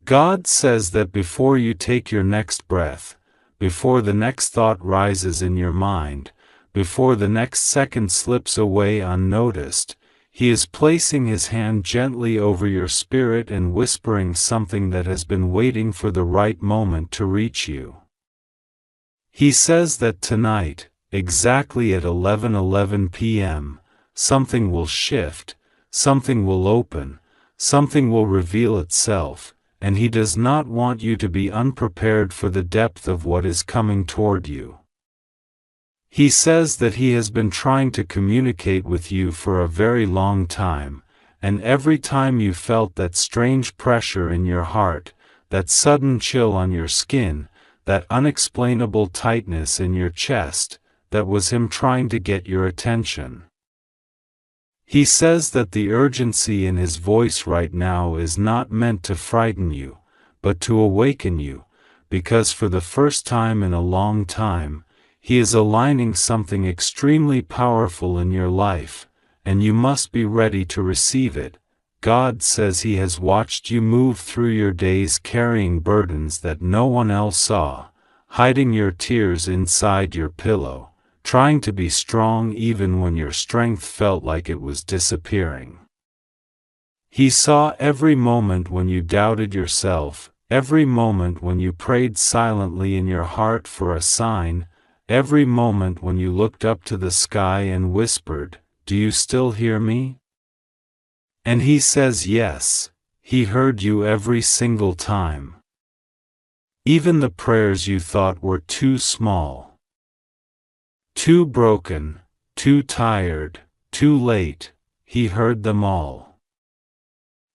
God says that before you take your next breath, before the next thought rises in your mind, before the next second slips away unnoticed, He is placing His hand gently over your spirit and whispering something that has been waiting for the right moment to reach you. He says that tonight, exactly at 11:11 p.m., something will shift, something will open, something will reveal itself, and He does not want you to be unprepared for the depth of what is coming toward you. He says that He has been trying to communicate with you for a very long time, and every time you felt that strange pressure in your heart, that sudden chill on your skin, that unexplainable tightness in your chest, that was Him trying to get your attention. He says that the urgency in His voice right now is not meant to frighten you, but to awaken you, because for the first time in a long time, He is aligning something extremely powerful in your life, and you must be ready to receive it. God says He has watched you move through your days carrying burdens that no one else saw, hiding your tears inside your pillow, trying to be strong even when your strength felt like it was disappearing. He saw every moment when you doubted yourself, every moment when you prayed silently in your heart for a sign, every moment when you looked up to the sky and whispered, "Do you still hear me?" And He says yes, He heard you every single time. Even the prayers you thought were too small, too broken, too tired, too late, He heard them all.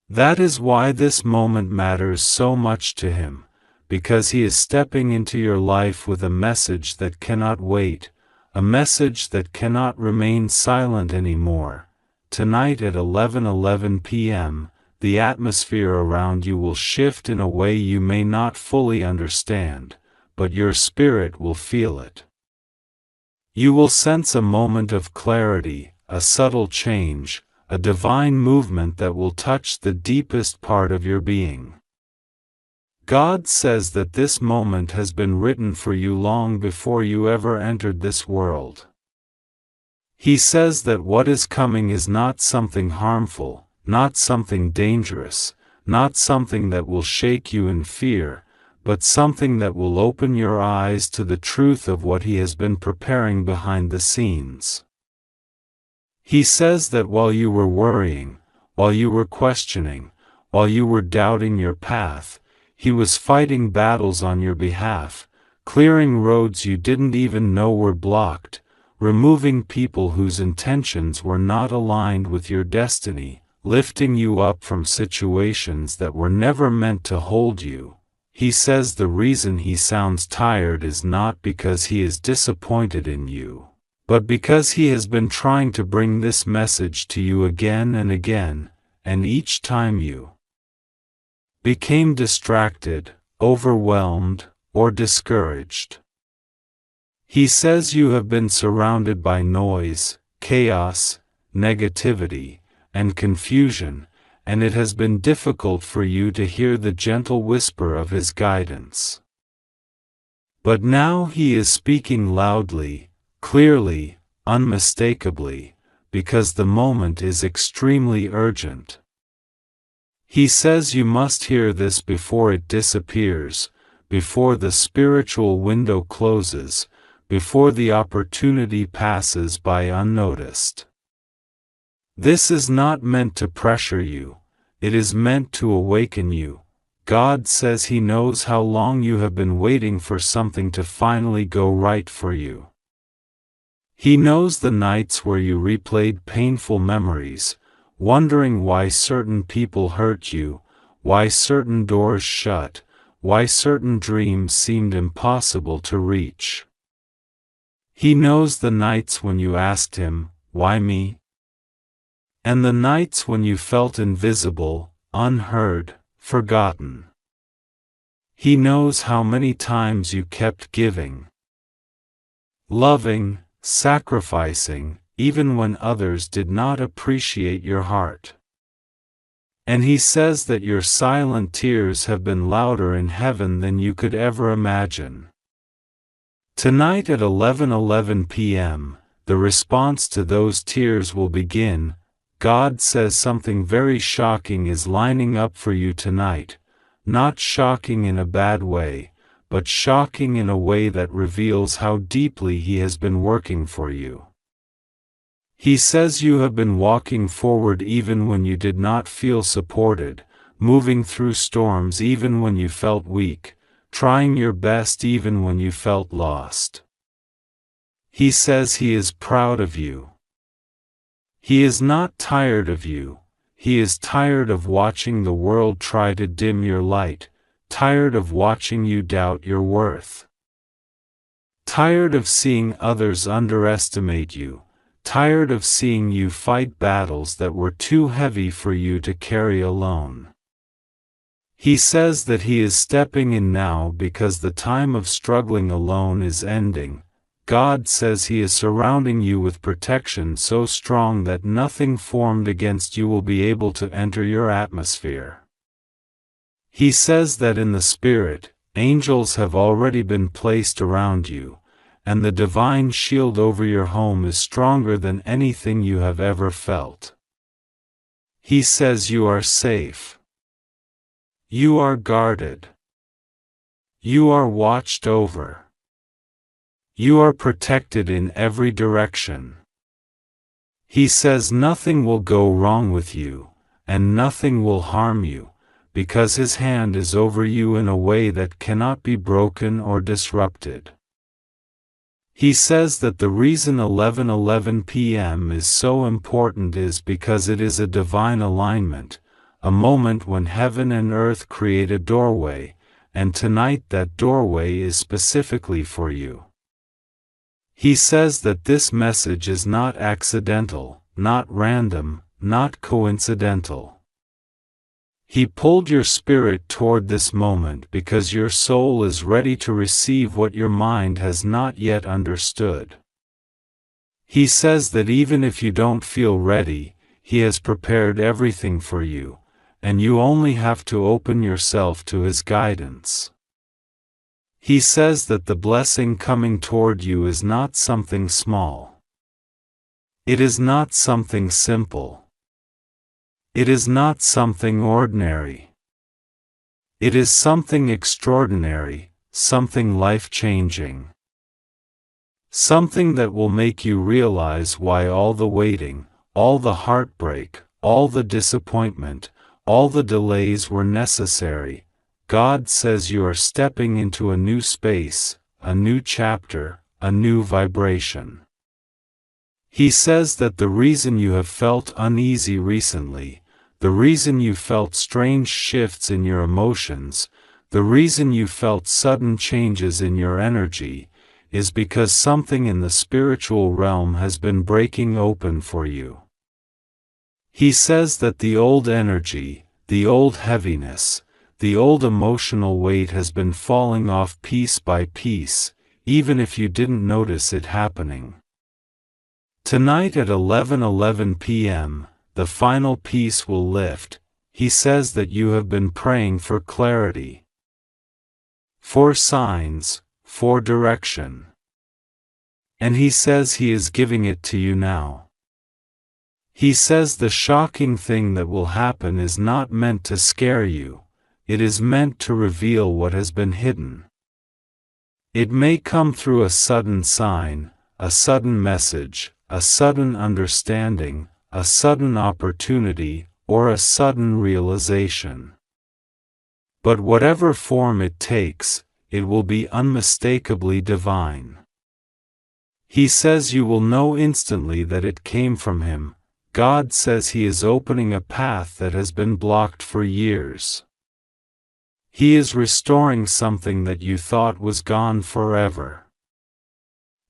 That is why this moment matters so much to Him, because He is stepping into your life with a message that cannot wait, a message that cannot remain silent anymore. Tonight at 11:11 p.m., the atmosphere around you will shift in a way you may not fully understand, but your spirit will feel it. You will sense a moment of clarity, a subtle change, a divine movement that will touch the deepest part of your being. God says that this moment has been written for you long before you ever entered this world. He says that what is coming is not something harmful, not something dangerous, not something that will shake you in fear, but something that will open your eyes to the truth of what He has been preparing behind the scenes. He says that while you were worrying, while you were questioning, while you were doubting your path, He was fighting battles on your behalf, clearing roads you didn't even know were blocked, removing people whose intentions were not aligned with your destiny, lifting you up from situations that were never meant to hold you. He says the reason He sounds tired is not because He is disappointed in you, but because He has been trying to bring this message to you again and again, and each time you became distracted, overwhelmed, or discouraged. He says you have been surrounded by noise, chaos, negativity, and confusion, and it has been difficult for you to hear the gentle whisper of His guidance. But now He is speaking loudly, clearly, unmistakably, because the moment is extremely urgent. He says you must hear this before it disappears, before the spiritual window closes, before the opportunity passes by unnoticed. This is not meant to pressure you, it is meant to awaken you. God says He knows how long you have been waiting for something to finally go right for you. He knows the nights where you replayed painful memories, wondering why certain people hurt you, why certain doors shut, why certain dreams seemed impossible to reach. He knows the nights when you asked Him, "Why me?" And the nights when you felt invisible, unheard, forgotten. He knows how many times you kept giving, loving, sacrificing, even when others did not appreciate your heart. And he says that your silent tears have been louder in heaven than you could ever imagine. Tonight at 11:11 p.m., the response to those tears will begin. God says something very shocking is lining up for you tonight, not shocking in a bad way, but shocking in a way that reveals how deeply He has been working for you. He says you have been walking forward even when you did not feel supported, moving through storms even when you felt weak, trying your best even when you felt lost. He says He is proud of you. He is not tired of you. He is tired of watching the world try to dim your light, tired of watching you doubt your worth. Tired of seeing others underestimate you, tired of seeing you fight battles that were too heavy for you to carry alone. He says that He is stepping in now because the time of struggling alone is ending. God says He is surrounding you with protection so strong that nothing formed against you will be able to enter your atmosphere. He says that in the Spirit, angels have already been placed around you, and the divine shield over your home is stronger than anything you have ever felt. He says you are safe. You are guarded. You are watched over. You are protected in every direction. He says nothing will go wrong with you, and nothing will harm you, because His hand is over you in a way that cannot be broken or disrupted. He says that the reason 11:11 p.m. is so important is because it is a divine alignment, a moment when heaven and earth create a doorway, and tonight that doorway is specifically for you. He says that this message is not accidental, not random, not coincidental. He pulled your spirit toward this moment because your soul is ready to receive what your mind has not yet understood. He says that even if you don't feel ready, He has prepared everything for you, and you only have to open yourself to His guidance. He says that the blessing coming toward you is not something small. It is not something simple. It is not something ordinary. It is something extraordinary, something life-changing. Something that will make you realize why all the waiting, all the heartbreak, all the disappointment, all the delays were necessary. God says you are stepping into a new space, a new chapter, a new vibration. He says that the reason you have felt uneasy recently, the reason you felt strange shifts in your emotions, the reason you felt sudden changes in your energy, is because something in the spiritual realm has been breaking open for you. He says that the old energy, the old heaviness, the old emotional weight has been falling off piece by piece, even if you didn't notice it happening. Tonight at 11:11 p.m., the final piece will lift. He says that you have been praying for clarity, for signs, for direction. And He says He is giving it to you now. He says the shocking thing that will happen is not meant to scare you. It is meant to reveal what has been hidden. It may come through a sudden sign, a sudden message, a sudden understanding, a sudden opportunity, or a sudden realization. But whatever form it takes, it will be unmistakably divine. He says you will know instantly that it came from Him. God says He is opening a path that has been blocked for years. He is restoring something that you thought was gone forever.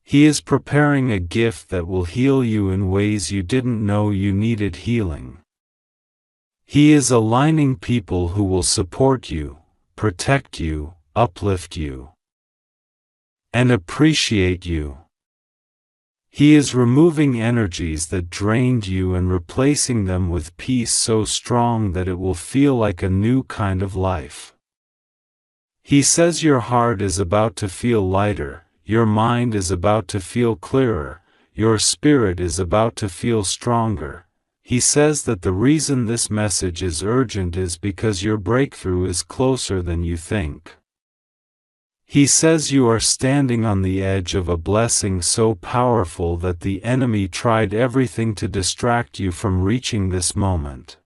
He is preparing a gift that will heal you in ways you didn't know you needed healing. He is aligning people who will support you, protect you, uplift you, and appreciate you. He is removing energies that drained you and replacing them with peace so strong that it will feel like a new kind of life. He says your heart is about to feel lighter, your mind is about to feel clearer, your spirit is about to feel stronger. He says that the reason this message is urgent is because your breakthrough is closer than you think. He says you are standing on the edge of a blessing so powerful that the enemy tried everything to distract you from reaching this moment.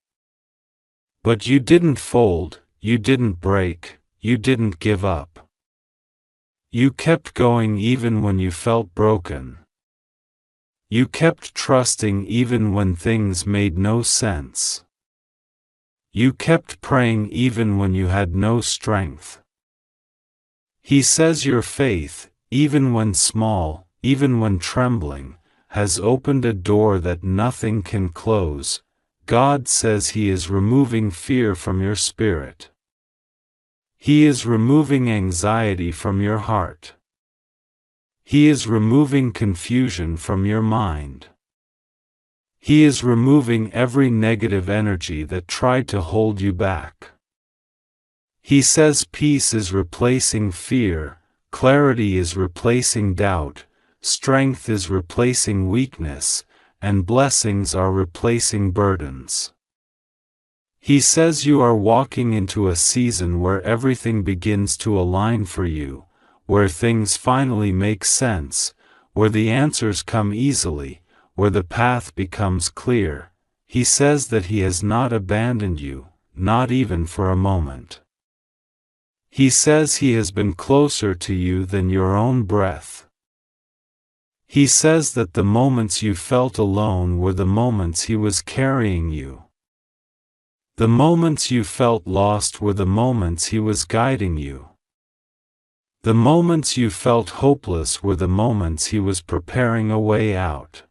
But you didn't fold, you didn't break, you didn't give up. You kept going even when you felt broken. You kept trusting even when things made no sense. You kept praying even when you had no strength. He says your faith, even when small, even when trembling, has opened a door that nothing can close. God says He is removing fear from your spirit. He is removing anxiety from your heart. He is removing confusion from your mind. He is removing every negative energy that tried to hold you back. He says peace is replacing fear, clarity is replacing doubt, strength is replacing weakness, and blessings are replacing burdens. He says you are walking into a season where everything begins to align for you, where things finally make sense, where the answers come easily, where the path becomes clear. He says that He has not abandoned you, not even for a moment. He says He has been closer to you than your own breath. He says that the moments you felt alone were the moments He was carrying you. The moments you felt lost were the moments He was guiding you. The moments you felt hopeless were the moments He was preparing a way out.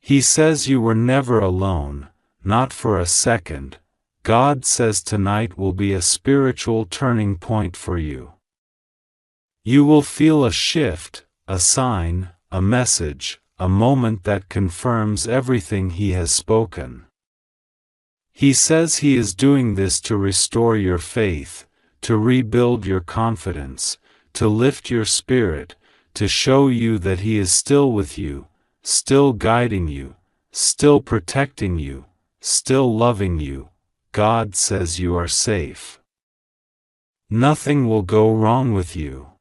He says you were never alone, not for a second. God says tonight will be a spiritual turning point for you. You will feel a shift, a sign, a message, a moment that confirms everything He has spoken. He says He is doing this to restore your faith, to rebuild your confidence, to lift your spirit, to show you that He is still with you, still guiding you, still protecting you, still loving you. God says you are safe. Nothing will go wrong with you.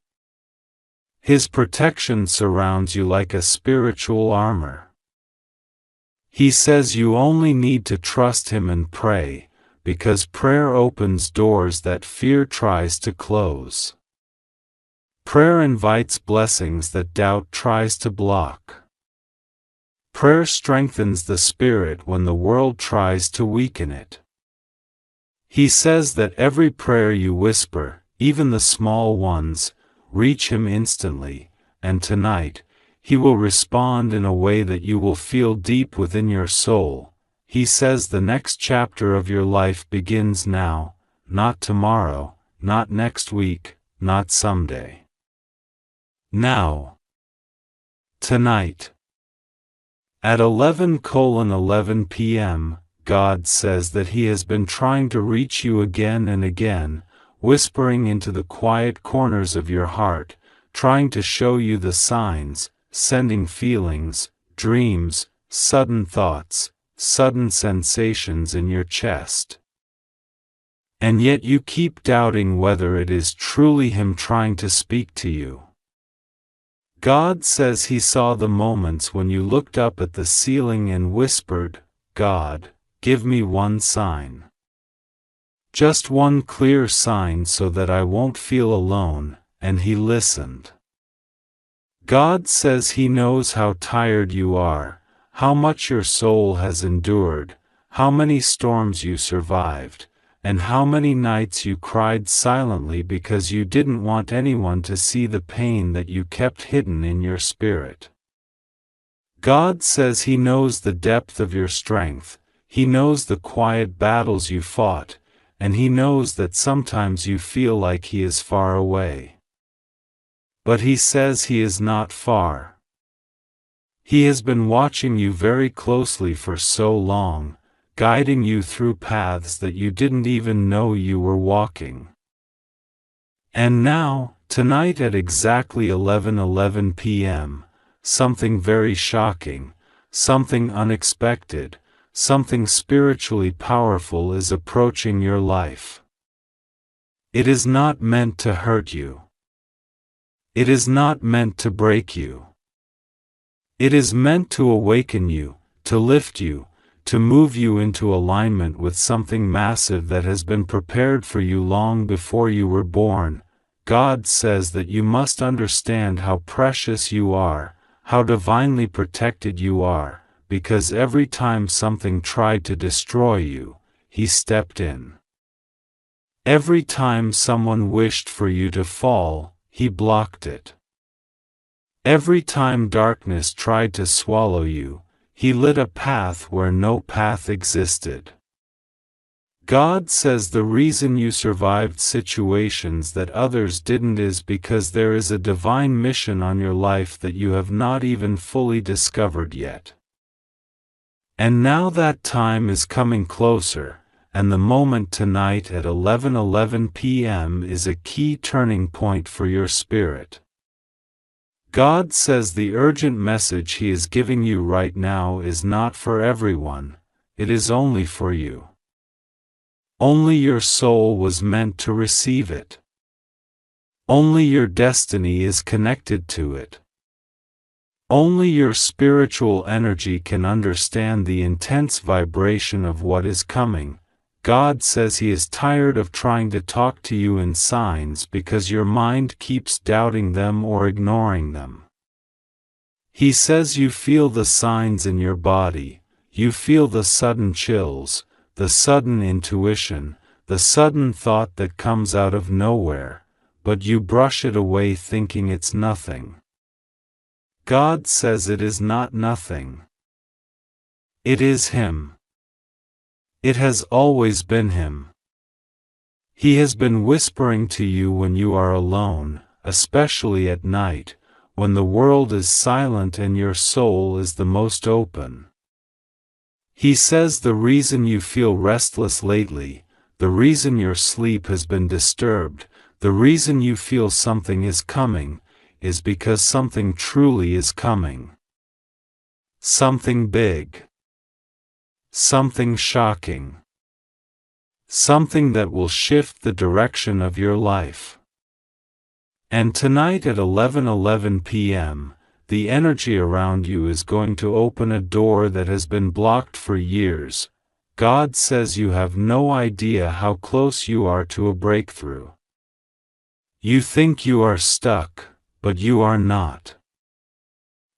His protection surrounds you like a spiritual armor. He says you only need to trust Him and pray, because prayer opens doors that fear tries to close. Prayer invites blessings that doubt tries to block. Prayer strengthens the spirit when the world tries to weaken it. He says that every prayer you whisper, even the small ones, reach Him instantly, and tonight, He will respond in a way that you will feel deep within your soul. He says the next chapter of your life begins now, not tomorrow, not next week, not someday. Now. Tonight. At 11:11 p.m., God says that He has been trying to reach you again and again, whispering into the quiet corners of your heart, trying to show you the signs, sending feelings, dreams, sudden thoughts, sudden sensations in your chest. And yet you keep doubting whether it is truly Him trying to speak to you. God says He saw the moments when you looked up at the ceiling and whispered, "God, give me one sign. Just one clear sign so that I won't feel alone," and He listened. God says He knows how tired you are, how much your soul has endured, how many storms you survived, and how many nights you cried silently because you didn't want anyone to see the pain that you kept hidden in your spirit. God says He knows the depth of your strength, He knows the quiet battles you fought, and He knows that sometimes you feel like He is far away. But He says He is not far. He has been watching you very closely for so long, guiding you through paths that you didn't even know you were walking. And now, tonight at exactly 11:11 p.m., something very shocking, something unexpected, something spiritually powerful is approaching your life. It is not meant to hurt you. It is not meant to break you. It is meant to awaken you, to lift you, to move you into alignment with something massive that has been prepared for you long before you were born. God says that you must understand how precious you are, how divinely protected you are, because every time something tried to destroy you, He stepped in. Every time someone wished for you to fall, He blocked it. Every time darkness tried to swallow you, He lit a path where no path existed. God says the reason you survived situations that others didn't is because there is a divine mission on your life that you have not even fully discovered yet. And now that time is coming closer, and the moment tonight at 11:11 p.m. is a key turning point for your spirit. God says the urgent message He is giving you right now is not for everyone, it is only for you. Only your soul was meant to receive it. Only your destiny is connected to it. Only your spiritual energy can understand the intense vibration of what is coming. God says He is tired of trying to talk to you in signs because your mind keeps doubting them or ignoring them. He says you feel the signs in your body, you feel the sudden chills, the sudden intuition, the sudden thought that comes out of nowhere, but you brush it away thinking it's nothing. God says it is not nothing. It is Him. It has always been Him. He has been whispering to you when you are alone, especially at night, when the world is silent and your soul is the most open. He says the reason you feel restless lately, the reason your sleep has been disturbed, the reason you feel something is coming, is because something truly is coming. Something big. Something shocking. Something that will shift the direction of your life. And tonight at 11:11 p.m., the energy around you is going to open a door that has been blocked for years. God says you have no idea how close you are to a breakthrough. You think you are stuck, but you are not.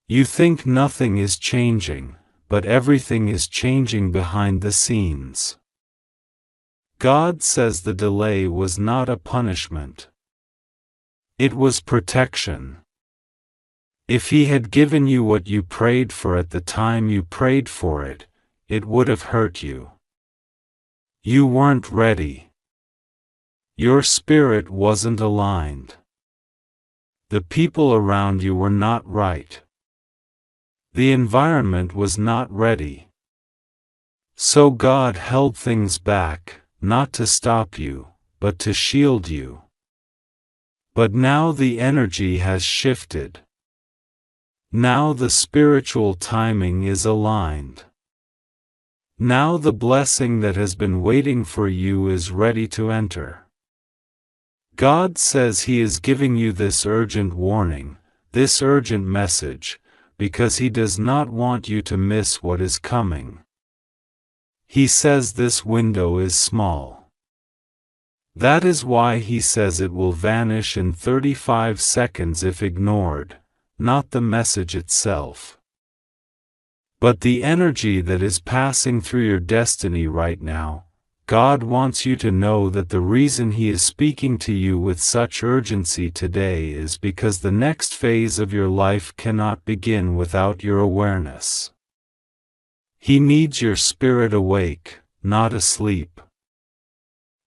You think nothing is changing, but everything is changing behind the scenes. God says the delay was not a punishment. It was protection. If He had given you what you prayed for at the time you prayed for it, it would have hurt you. You weren't ready. Your spirit wasn't aligned. The people around you were not right. The environment was not ready. So God held things back, not to stop you, but to shield you. But now the energy has shifted. Now the spiritual timing is aligned. Now the blessing that has been waiting for you is ready to enter. God says He is giving you this urgent warning, this urgent message, because He does not want you to miss what is coming. He says this window is small. That is why He says it will vanish in 35 seconds if ignored, not the message itself, but the energy that is passing through your destiny right now. God wants you to know that the reason He is speaking to you with such urgency today is because the next phase of your life cannot begin without your awareness. He needs your spirit awake, not asleep.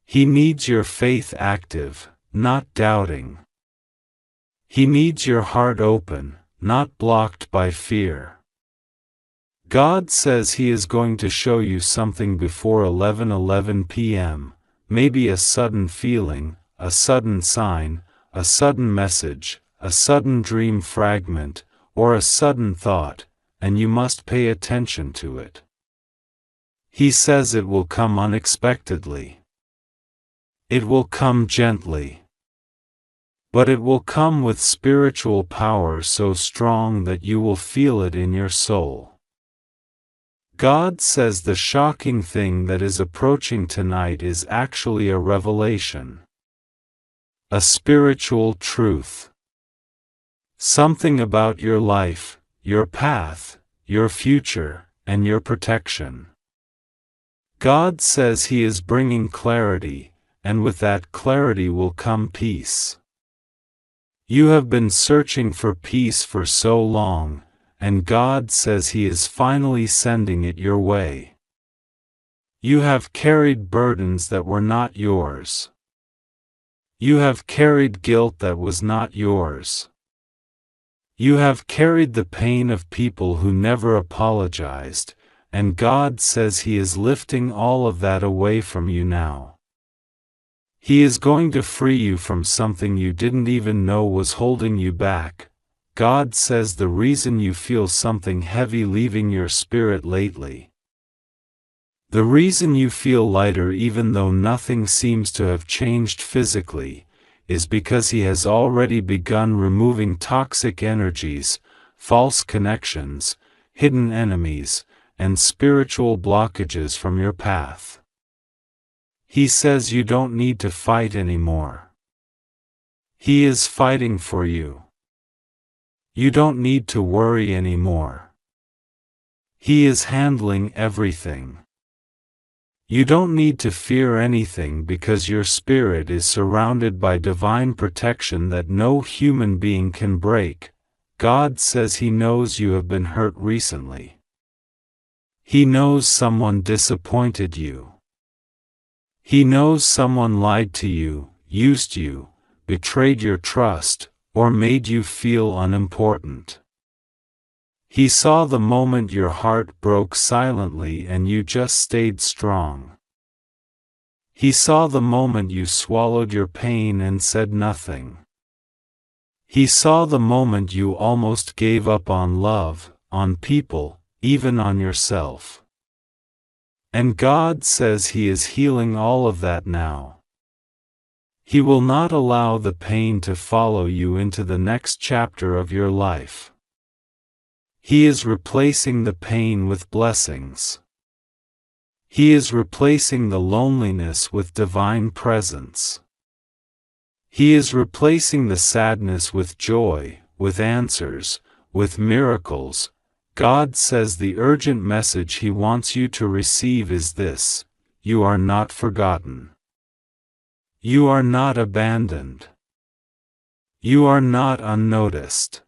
He needs your faith active, not doubting. He needs your heart open, not blocked by fear. God says He is going to show you something before 11:11 p.m., maybe a sudden feeling, a sudden sign, a sudden message, a sudden dream fragment, or a sudden thought, and you must pay attention to it. He says it will come unexpectedly. It will come gently. But it will come with spiritual power so strong that you will feel it in your soul. God says the shocking thing that is approaching tonight is actually a revelation. A spiritual truth. Something about your life, your path, your future, and your protection. God says He is bringing clarity, and with that clarity will come peace. You have been searching for peace for so long, and God says He is finally sending it your way. You have carried burdens that were not yours. You have carried guilt that was not yours. You have carried the pain of people who never apologized, and God says He is lifting all of that away from you now. He is going to free you from something you didn't even know was holding you back. God says the reason you feel something heavy leaving your spirit lately, the reason you feel lighter even though nothing seems to have changed physically, is because He has already begun removing toxic energies, false connections, hidden enemies, and spiritual blockages from your path. He says you don't need to fight anymore. He is fighting for you. You don't need to worry anymore. He is handling everything. You don't need to fear anything because your spirit is surrounded by divine protection that no human being can break. God says He knows you have been hurt recently. He knows someone disappointed you. He knows someone lied to you, used you, betrayed your trust, or made you feel unimportant. He saw the moment your heart broke silently and you just stayed strong. He saw the moment you swallowed your pain and said nothing. He saw the moment you almost gave up on love, on people, even on yourself. And God says He is healing all of that now. He will not allow the pain to follow you into the next chapter of your life. He is replacing the pain with blessings. He is replacing the loneliness with divine presence. He is replacing the sadness with joy, with answers, with miracles. God says the urgent message He wants you to receive is this: you are not forgotten. You are not abandoned. You are not unnoticed.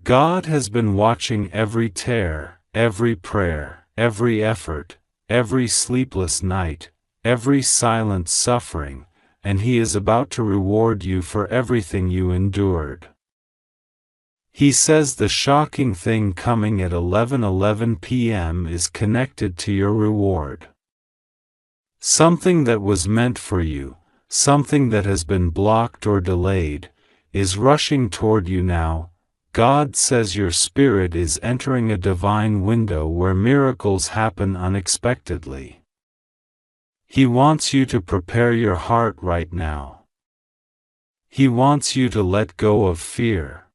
God has been watching every tear, every prayer, every effort, every sleepless night, every silent suffering, and He is about to reward you for everything you endured. He says the shocking thing coming at 11:11 p.m. is connected to your reward. Something that was meant for you, something that has been blocked or delayed, is rushing toward you now. God says your spirit is entering a divine window where miracles happen unexpectedly. He wants you to prepare your heart right now. He wants you to let go of fear.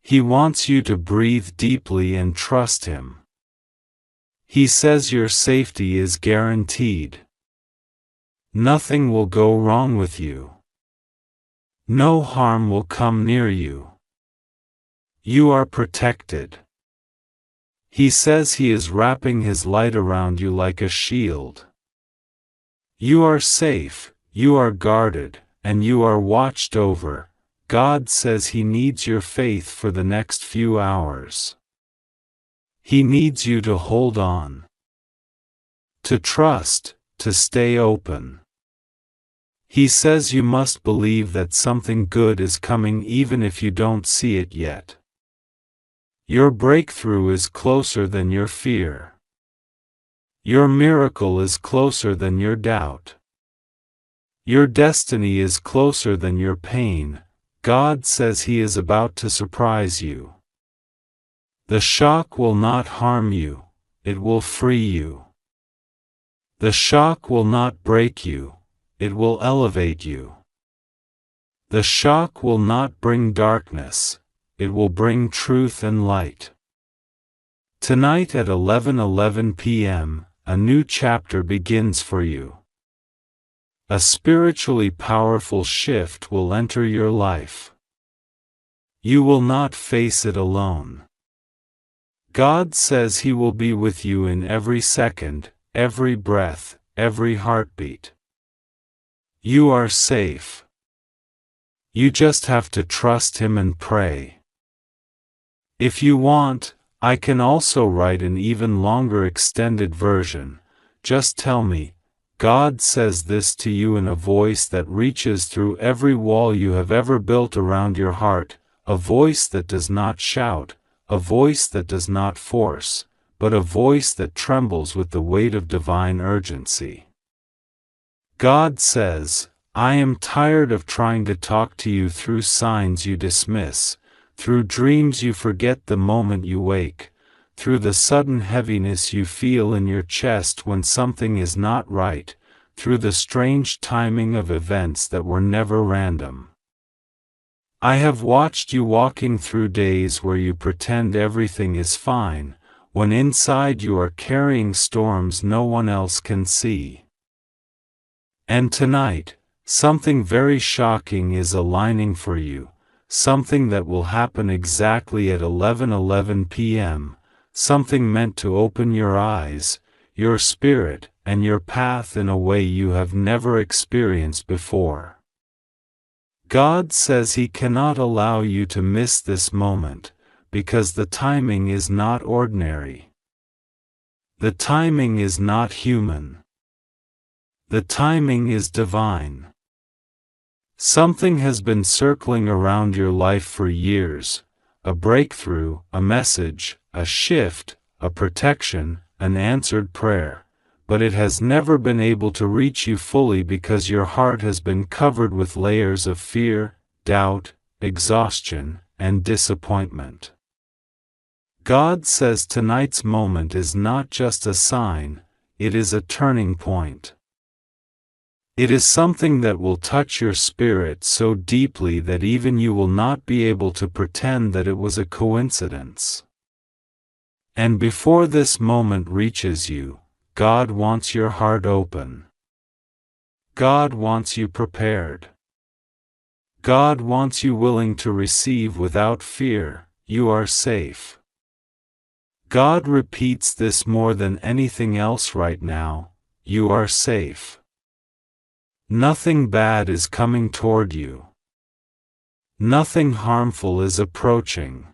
He wants you to breathe deeply and trust Him. He says your safety is guaranteed. Nothing will go wrong with you. No harm will come near you. You are protected. He says He is wrapping His light around you like a shield. You are safe, you are guarded, and you are watched over. God says He needs your faith for the next few hours. He needs you to hold on, to trust, to stay open. He says you must believe that something good is coming even if you don't see it yet. Your breakthrough is closer than your fear. Your miracle is closer than your doubt. Your destiny is closer than your pain. God says He is about to surprise you. The shock will not harm you, it will free you. The shock will not break you, it will elevate you. The shock will not bring darkness, it will bring truth and light. Tonight at 11:11 p.m., a new chapter begins for you. A spiritually powerful shift will enter your life. You will not face it alone. God says He will be with you in every second, every breath, every heartbeat. You are safe. You just have to trust Him and pray. If you want, I can also write an even longer extended version. Just tell me, God says this to you in a voice that reaches through every wall you have ever built around your heart, a voice that does not shout, a voice that does not force, but a voice that trembles with the weight of divine urgency. God says, I am tired of trying to talk to you through signs you dismiss, through dreams you forget the moment you wake, through the sudden heaviness you feel in your chest when something is not right, through the strange timing of events that were never random. I have watched you walking through days where you pretend everything is fine, when inside you are carrying storms no one else can see. And tonight, something very shocking is aligning for you, something that will happen exactly at 11:11 p.m., something meant to open your eyes, your spirit, and your path in a way you have never experienced before. God says He cannot allow you to miss this moment, because the timing is not ordinary. The timing is not human. The timing is divine. Something has been circling around your life for years, a breakthrough, a message, a shift, a protection, an answered prayer, but it has never been able to reach you fully because your heart has been covered with layers of fear, doubt, exhaustion, and disappointment. God says tonight's moment is not just a sign, it is a turning point. It is something that will touch your spirit so deeply that even you will not be able to pretend that it was a coincidence. And before this moment reaches you, God wants your heart open. God wants you prepared. God wants you willing to receive without fear. You are safe. God repeats this more than anything else right now. You are safe. Nothing bad is coming toward you. Nothing harmful is approaching.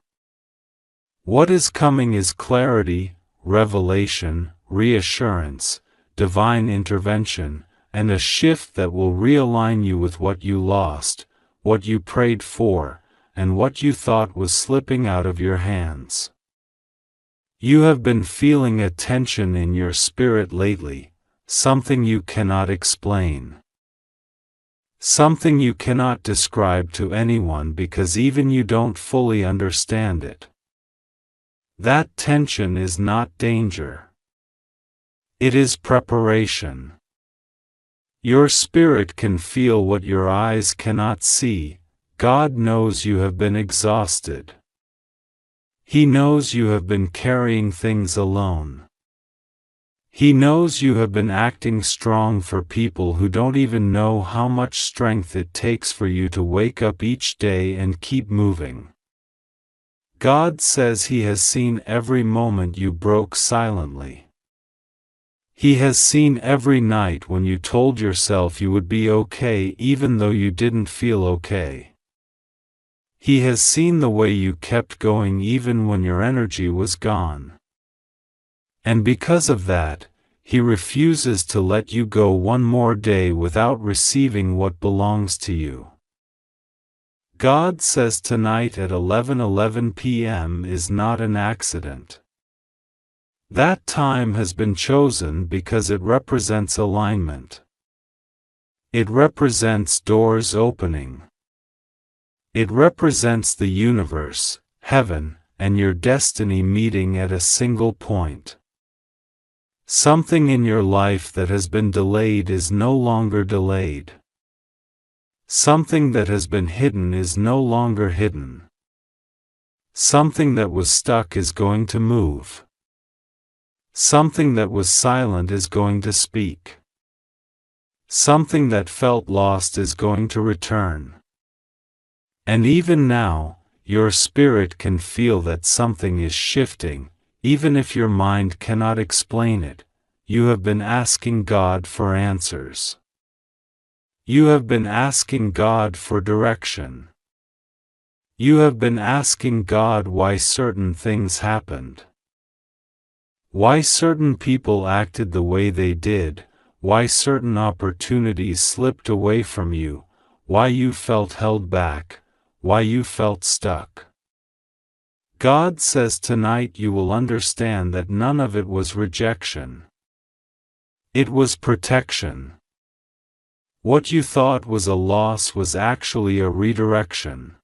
What is coming is clarity, revelation, reassurance, divine intervention, and a shift that will realign you with what you lost, what you prayed for, and what you thought was slipping out of your hands. You have been feeling a tension in your spirit lately, something you cannot explain. Something you cannot describe to anyone because even you don't fully understand it. That tension is not danger. It is preparation. Your spirit can feel what your eyes cannot see. God knows you have been exhausted. He knows you have been carrying things alone. He knows you have been acting strong for people who don't even know how much strength it takes for you to wake up each day and keep moving. God says He has seen every moment you broke silently. He has seen every night when you told yourself you would be okay even though you didn't feel okay. He has seen the way you kept going even when your energy was gone. And because of that, He refuses to let you go one more day without receiving what belongs to you. God says tonight at 11:11 p.m. is not an accident. That time has been chosen because it represents alignment. It represents doors opening. It represents the universe, heaven, and your destiny meeting at a single point. Something in your life that has been delayed is no longer delayed. Something that has been hidden is no longer hidden. Something that was stuck is going to move. Something that was silent is going to speak. Something that felt lost is going to return. And even now, your spirit can feel that something is shifting, even if your mind cannot explain it. You have been asking God for answers. You have been asking God for direction. You have been asking God why certain things happened. Why certain people acted the way they did, why certain opportunities slipped away from you, why you felt held back, why you felt stuck. God says tonight you will understand that none of it was rejection. It was protection. What you thought was a loss was actually a redirection.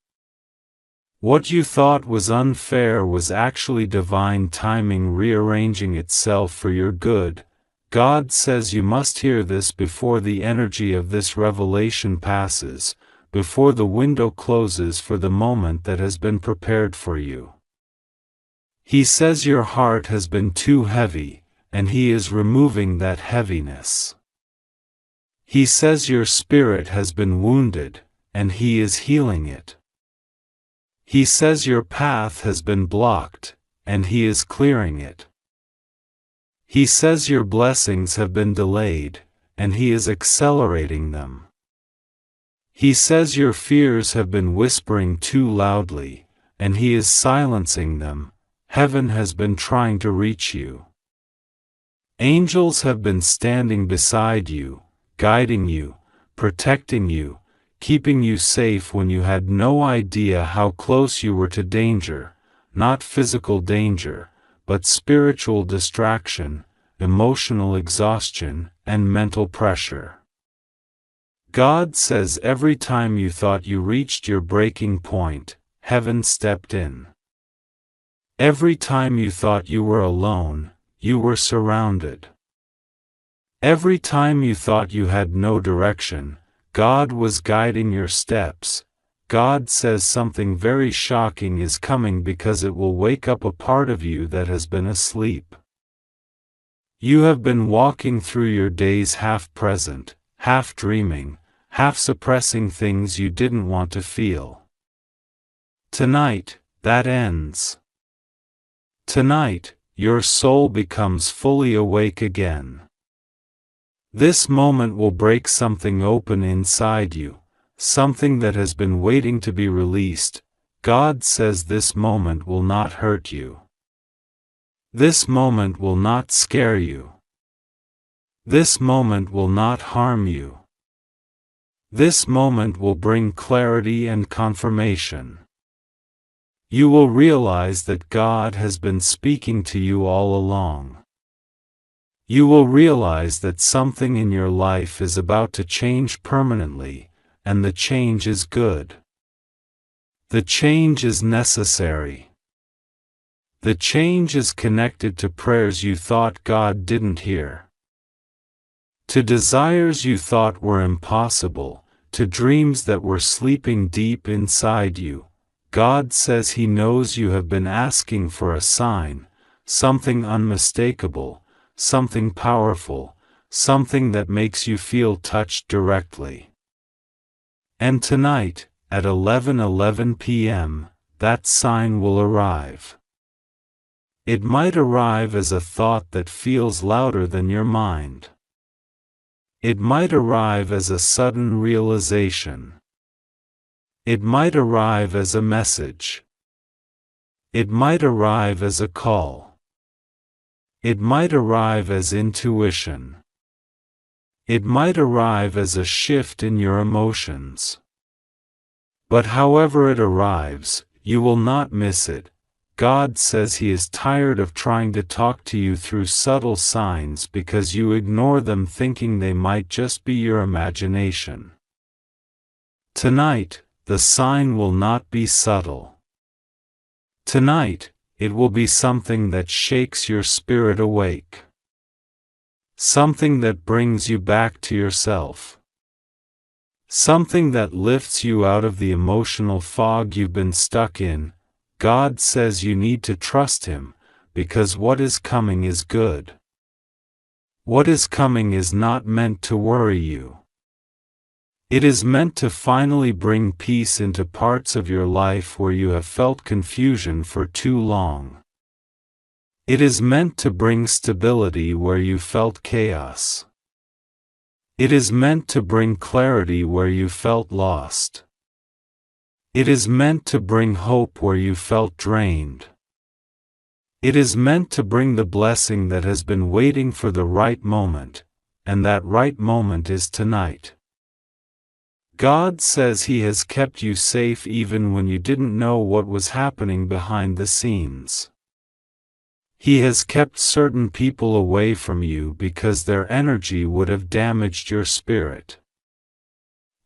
What you thought was unfair was actually divine timing rearranging itself for your good. God says you must hear this before the energy of this revelation passes, before the window closes for the moment that has been prepared for you. He says your heart has been too heavy, and He is removing that heaviness. He says your spirit has been wounded, and He is healing it. He says your path has been blocked, and He is clearing it. He says your blessings have been delayed, and He is accelerating them. He says your fears have been whispering too loudly, and He is silencing them. Heaven has been trying to reach you. Angels have been standing beside you, guiding you, protecting you, keeping you safe when you had no idea how close you were to danger, not physical danger, but spiritual distraction, emotional exhaustion, and mental pressure. God says every time you thought you reached your breaking point, Heaven stepped in. Every time you thought you were alone, you were surrounded. Every time you thought you had no direction, God was guiding your steps. God says something very shocking is coming because it will wake up a part of you that has been asleep. You have been walking through your days half present, half dreaming, half suppressing things you didn't want to feel. Tonight, that ends. Tonight, your soul becomes fully awake again. This moment will break something open inside you, something that has been waiting to be released. God says this moment will not hurt you. This moment will not scare you. This moment will not harm you. This moment will bring clarity and confirmation. You will realize that God has been speaking to you all along. You will realize that something in your life is about to change permanently, and the change is good. The change is necessary. The change is connected to prayers you thought God didn't hear, to desires you thought were impossible, to dreams that were sleeping deep inside you. God says He knows you have been asking for a sign, something unmistakable, something powerful, something that makes you feel touched directly. And tonight, at 11:11 p.m., that sign will arrive. It might arrive as a thought that feels louder than your mind. It might arrive as a sudden realization. It might arrive as a message. It might arrive as a call. It might arrive as intuition. It might arrive as a shift in your emotions. But however it arrives, you will not miss it. God says He is tired of trying to talk to you through subtle signs because you ignore them thinking they might just be your imagination. Tonight, the sign will not be subtle. Tonight, it will be something that shakes your spirit awake. Something that brings you back to yourself. Something that lifts you out of the emotional fog you've been stuck in. God says you need to trust Him, because what is coming is good. What is coming is not meant to worry you. It is meant to finally bring peace into parts of your life where you have felt confusion for too long. It is meant to bring stability where you felt chaos. It is meant to bring clarity where you felt lost. It is meant to bring hope where you felt drained. It is meant to bring the blessing that has been waiting for the right moment, and that right moment is tonight. God says He has kept you safe even when you didn't know what was happening behind the scenes. He has kept certain people away from you because their energy would have damaged your spirit.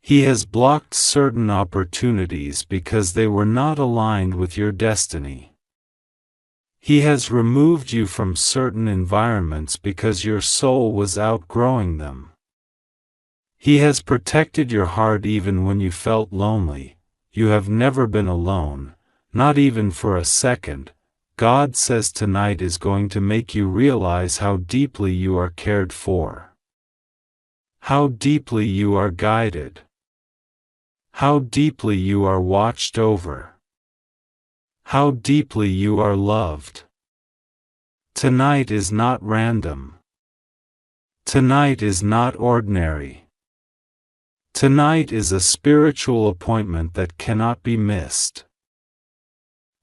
He has blocked certain opportunities because they were not aligned with your destiny. He has removed you from certain environments because your soul was outgrowing them. He has protected your heart even when you felt lonely. You have never been alone, not even for a second. God says tonight is going to make you realize how deeply you are cared for. How deeply you are guided. How deeply you are watched over. How deeply you are loved. Tonight is not random. Tonight is not ordinary. Tonight is a spiritual appointment that cannot be missed.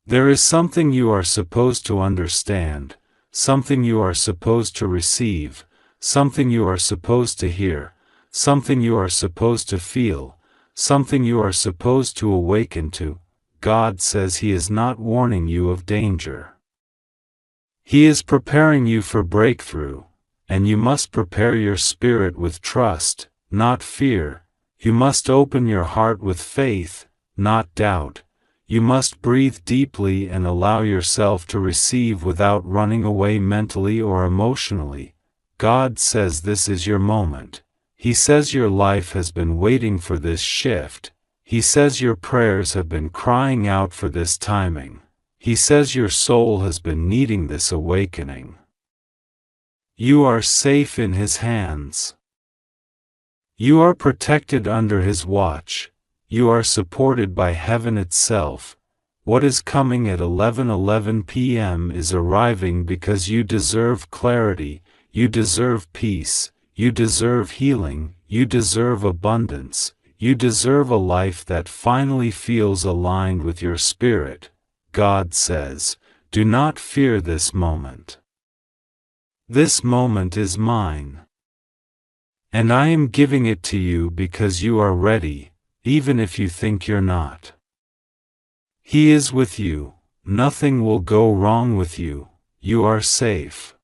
There is something you are supposed to understand, something you are supposed to receive, something you are supposed to hear, something you are supposed to feel, something you are supposed to awaken to. God says He is not warning you of danger. He is preparing you for breakthrough, and you must prepare your spirit with trust, not fear. You must open your heart with faith, not doubt. You must breathe deeply and allow yourself to receive without running away mentally or emotionally. God says this is your moment. He says your life has been waiting for this shift. He says your prayers have been crying out for this timing. He says your soul has been needing this awakening. You are safe in His hands. You are protected under His watch. You are supported by heaven itself. What is coming at 11:11 p.m. is arriving because you deserve clarity, you deserve peace, you deserve healing, you deserve abundance, you deserve a life that finally feels aligned with your spirit. God says, do not fear this moment. This moment is mine. And I am giving it to you because you are ready, even if you think you're not. He is with you. Nothing will go wrong with you. You are safe.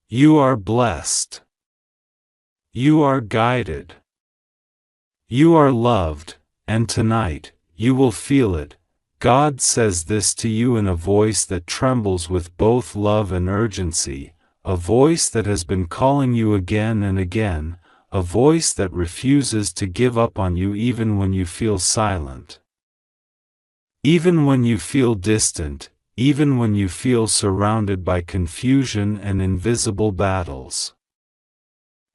You are blessed. You are guided. You are loved, and tonight, you will feel it. God says this to you in a voice that trembles with both love and urgency, a voice that has been calling you again and again, a voice that refuses to give up on you even when you feel silent. Even when you feel distant, even when you feel surrounded by confusion and invisible battles.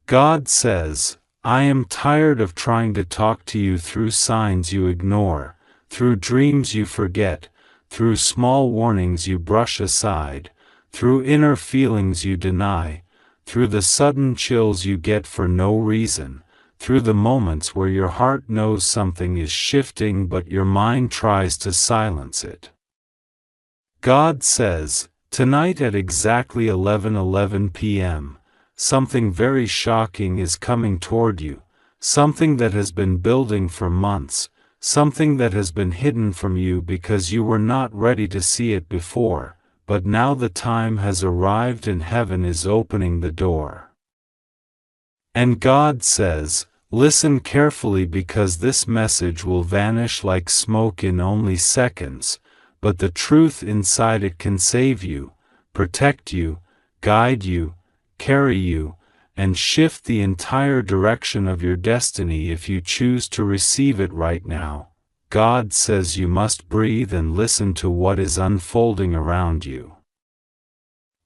God says, I am tired of trying to talk to you through signs you ignore, through dreams you forget, through small warnings you brush aside, through inner feelings you deny, through the sudden chills you get for no reason, through the moments where your heart knows something is shifting but your mind tries to silence it. God says, tonight at exactly 11:11 p.m., something very shocking is coming toward you, something that has been building for months, something that has been hidden from you because you were not ready to see it before, but now the time has arrived and heaven is opening the door. And God says, listen carefully because this message will vanish like smoke in only seconds, but the truth inside it can save you, protect you, guide you, carry you, and shift the entire direction of your destiny if you choose to receive it right now. God says you must breathe and listen to what is unfolding around you.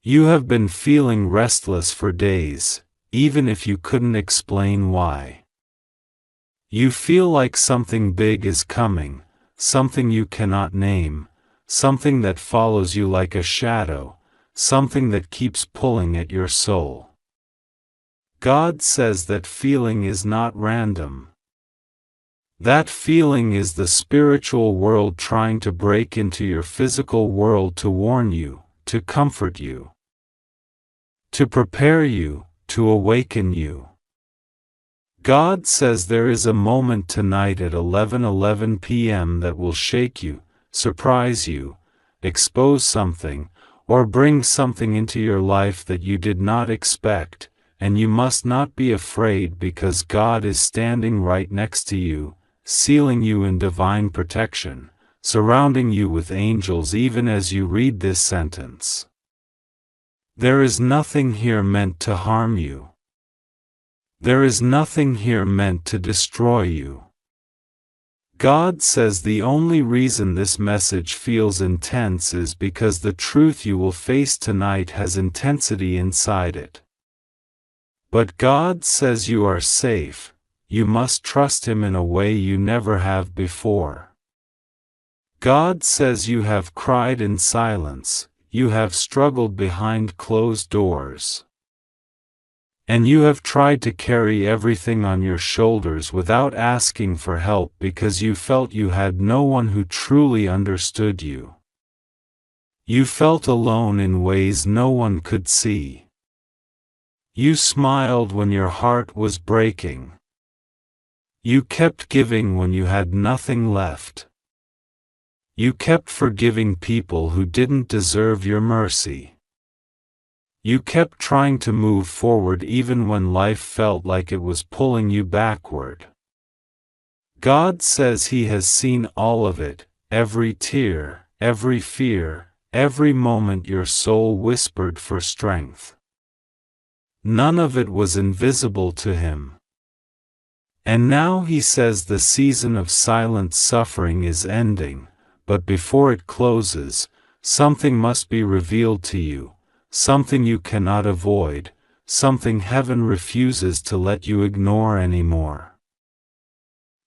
You have been feeling restless for days, even if you couldn't explain why. You feel like something big is coming, something you cannot name, something that follows you like a shadow, something that keeps pulling at your soul. God says that feeling is not random. That feeling is the spiritual world trying to break into your physical world to warn you, to comfort you, to prepare you, to awaken you. God says there is a moment tonight at 11:11 p.m. that will shake you, surprise you, expose something, or bring something into your life that you did not expect, and you must not be afraid because God is standing right next to you, sealing you in divine protection, surrounding you with angels even as you read this sentence. There is nothing here meant to harm you. There is nothing here meant to destroy you. God says the only reason this message feels intense is because the truth you will face tonight has intensity inside it. But God says you are safe, you must trust Him in a way you never have before. God says you have cried in silence, you have struggled behind closed doors. And you have tried to carry everything on your shoulders without asking for help because you felt you had no one who truly understood you. You felt alone in ways no one could see. You smiled when your heart was breaking. You kept giving when you had nothing left. You kept forgiving people who didn't deserve your mercy. You kept trying to move forward even when life felt like it was pulling you backward. God says He has seen all of it, every tear, every fear, every moment your soul whispered for strength. None of it was invisible to Him. And now He says the season of silent suffering is ending, but before it closes, something must be revealed to you, something you cannot avoid, something heaven refuses to let you ignore anymore.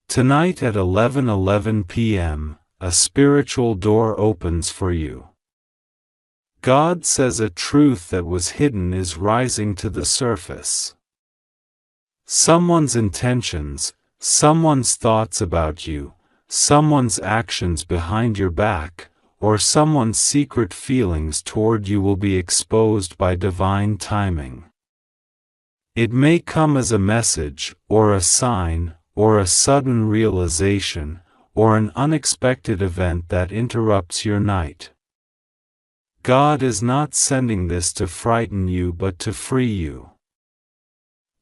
Tonight at 11:11 p.m., a spiritual door opens for you. God says a truth that was hidden is rising to the surface. Someone's intentions, someone's thoughts about you, someone's actions behind your back, or someone's secret feelings toward you will be exposed by divine timing. It may come as a message, or a sign, or a sudden realization, or an unexpected event that interrupts your night. God is not sending this to frighten you but to free you.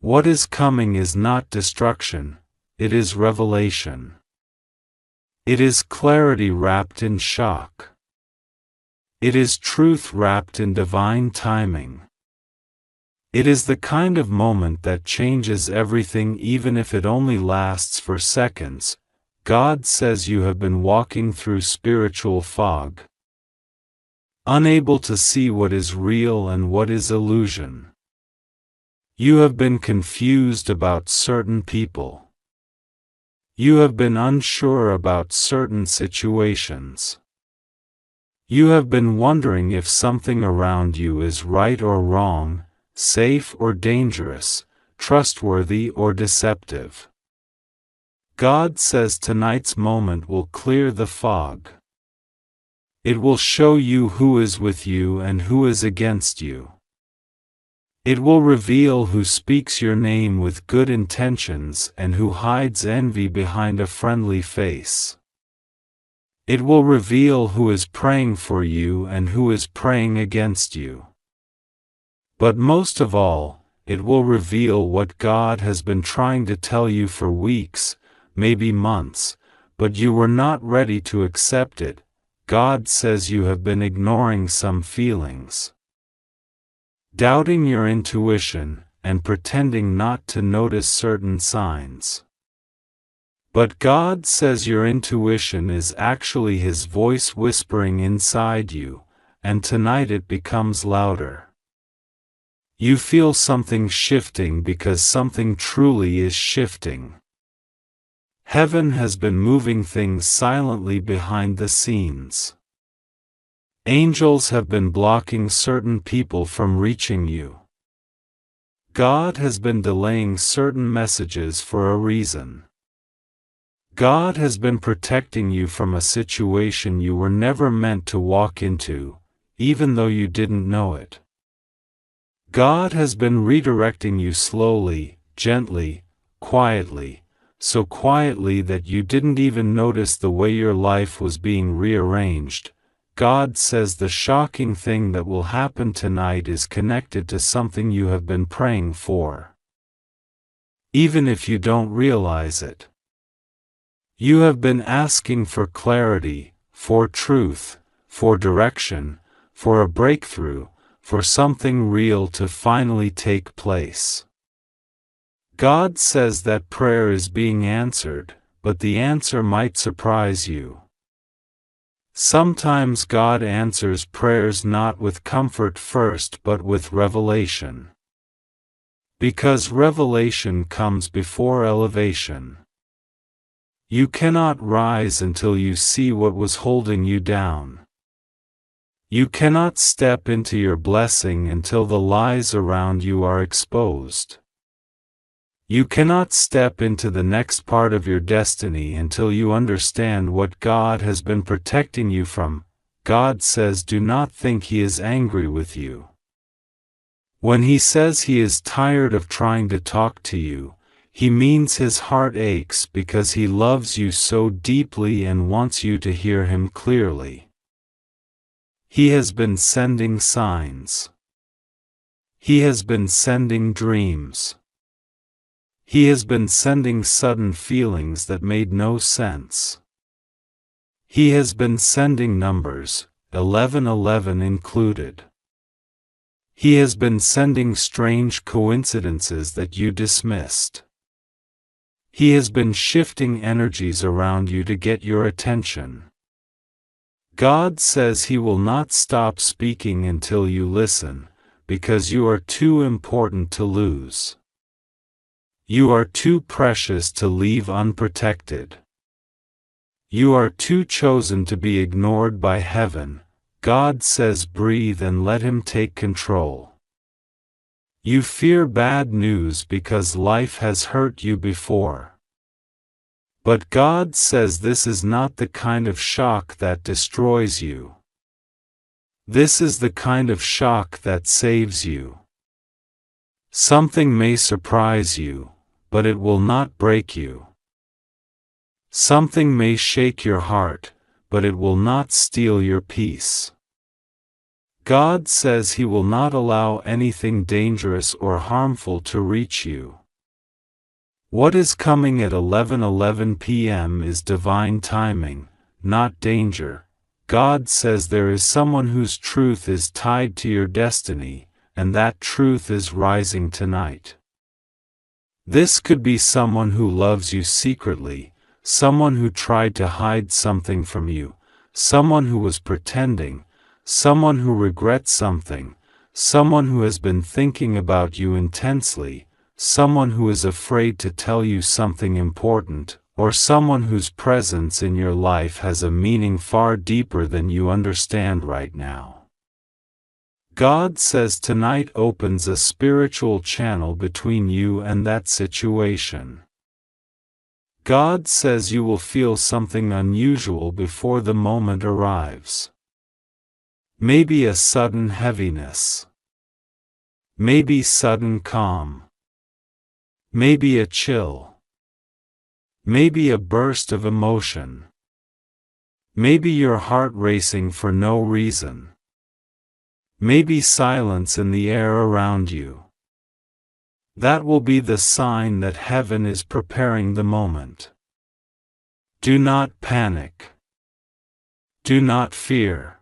What is coming is not destruction, it is revelation. It is clarity wrapped in shock. It is truth wrapped in divine timing. It is the kind of moment that changes everything even if it only lasts for seconds. God says you have been walking through spiritual fog, unable to see what is real and what is illusion. You have been confused about certain people. You have been unsure about certain situations. You have been wondering if something around you is right or wrong, safe or dangerous, trustworthy or deceptive. God says tonight's moment will clear the fog. It will show you who is with you and who is against you. It will reveal who speaks your name with good intentions and who hides envy behind a friendly face. It will reveal who is praying for you and who is praying against you. But most of all, it will reveal what God has been trying to tell you for weeks, maybe months, but you were not ready to accept it. God says you have been ignoring some feelings, doubting your intuition, and pretending not to notice certain signs. But God says your intuition is actually His voice whispering inside you, and tonight it becomes louder. You feel something shifting because something truly is shifting. Heaven has been moving things silently behind the scenes. Angels have been blocking certain people from reaching you. God has been delaying certain messages for a reason. God has been protecting you from a situation you were never meant to walk into, even though you didn't know it. God has been redirecting you slowly, gently, quietly, so quietly that you didn't even notice the way your life was being rearranged. God says the shocking thing that will happen tonight is connected to something you have been praying for, even if you don't realize it. You have been asking for clarity, for truth, for direction, for a breakthrough, for something real to finally take place. God says that prayer is being answered, but the answer might surprise you. Sometimes God answers prayers not with comfort first but with revelation. Because revelation comes before elevation. You cannot rise until you see what was holding you down. You cannot step into your blessing until the lies around you are exposed. You cannot step into the next part of your destiny until you understand what God has been protecting you from. God says do not think He is angry with you. When He says He is tired of trying to talk to you, He means His heart aches because He loves you so deeply and wants you to hear Him clearly. He has been sending signs. He has been sending dreams. He has been sending sudden feelings that made no sense. He has been sending numbers, 1111 included. He has been sending strange coincidences that you dismissed. He has been shifting energies around you to get your attention. God says He will not stop speaking until you listen, because you are too important to lose. You are too precious to leave unprotected. You are too chosen to be ignored by heaven. God says breathe and let Him take control. You fear bad news because life has hurt you before. But God says this is not the kind of shock that destroys you. This is the kind of shock that saves you. Something may surprise you, but it will not break you. Something may shake your heart, but it will not steal your peace. God says He will not allow anything dangerous or harmful to reach you. What is coming at 11:11 p.m. is divine timing, not danger. God says there is someone whose truth is tied to your destiny, and that truth is rising tonight. This could be someone who loves you secretly, someone who tried to hide something from you, someone who was pretending, someone who regrets something, someone who has been thinking about you intensely, someone who is afraid to tell you something important, or someone whose presence in your life has a meaning far deeper than you understand right now. God says tonight opens a spiritual channel between you and that situation. God says you will feel something unusual before the moment arrives. Maybe a sudden heaviness. Maybe sudden calm. Maybe a chill. Maybe a burst of emotion. Maybe your heart racing for no reason. Maybe silence in the air around you. That will be the sign that heaven is preparing the moment. Do not panic. Do not fear.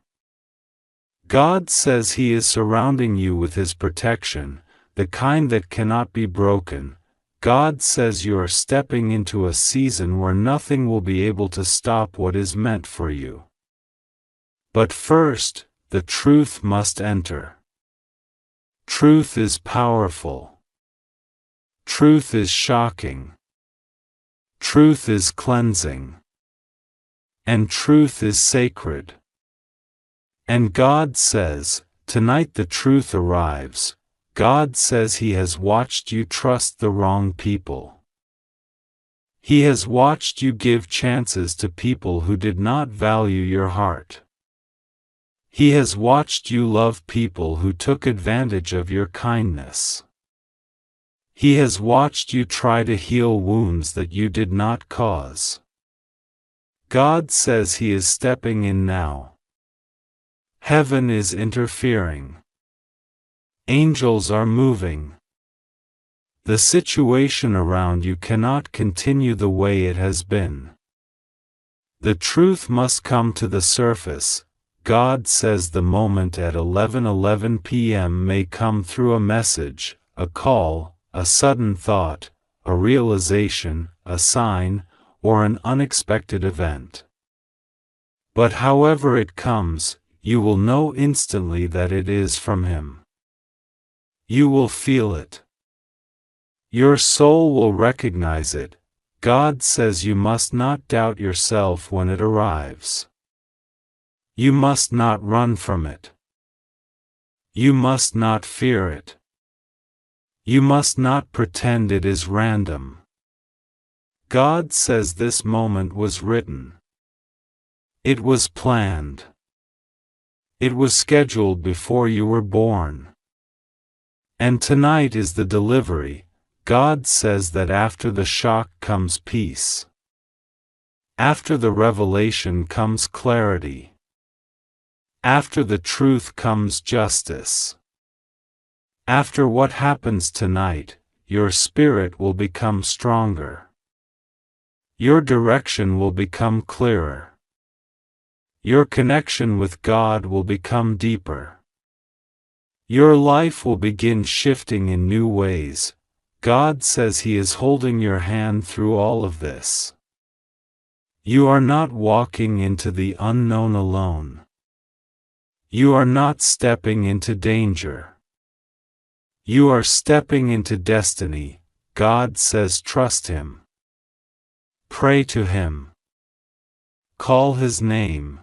God says He is surrounding you with His protection, the kind that cannot be broken. God says you are stepping into a season where nothing will be able to stop what is meant for you. But first, the truth must enter. Truth is powerful. Truth is shocking. Truth is cleansing. And truth is sacred. And God says, tonight the truth arrives. God says He has watched you trust the wrong people. He has watched you give chances to people who did not value your heart. He has watched you love people who took advantage of your kindness. He has watched you try to heal wounds that you did not cause. God says He is stepping in now. Heaven is interfering. Angels are moving. The situation around you cannot continue the way it has been. The truth must come to the surface. God says the moment at 11:11 p.m. may come through a message, a call, a sudden thought, a realization, a sign, or an unexpected event. But however it comes, you will know instantly that it is from Him. You will feel it. Your soul will recognize it. God says you must not doubt yourself when it arrives. You must not run from it. You must not fear it. You must not pretend it is random. God says this moment was written. It was planned. It was scheduled before you were born. And tonight is the delivery. God says that after the shock comes peace. After the revelation comes clarity. After the truth comes justice. After what happens tonight, your spirit will become stronger. Your direction will become clearer. Your connection with God will become deeper. Your life will begin shifting in new ways. God says He is holding your hand through all of this. You are not walking into the unknown alone. You are not stepping into danger. You are stepping into destiny. God says trust Him. Pray to Him. Call His name.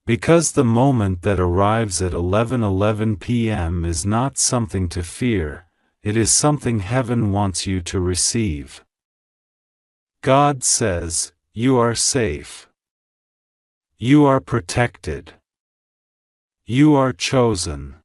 Because the moment that arrives at 11:11 p.m. is not something to fear, it is something heaven wants you to receive. God says, you are safe. You are protected. You are chosen.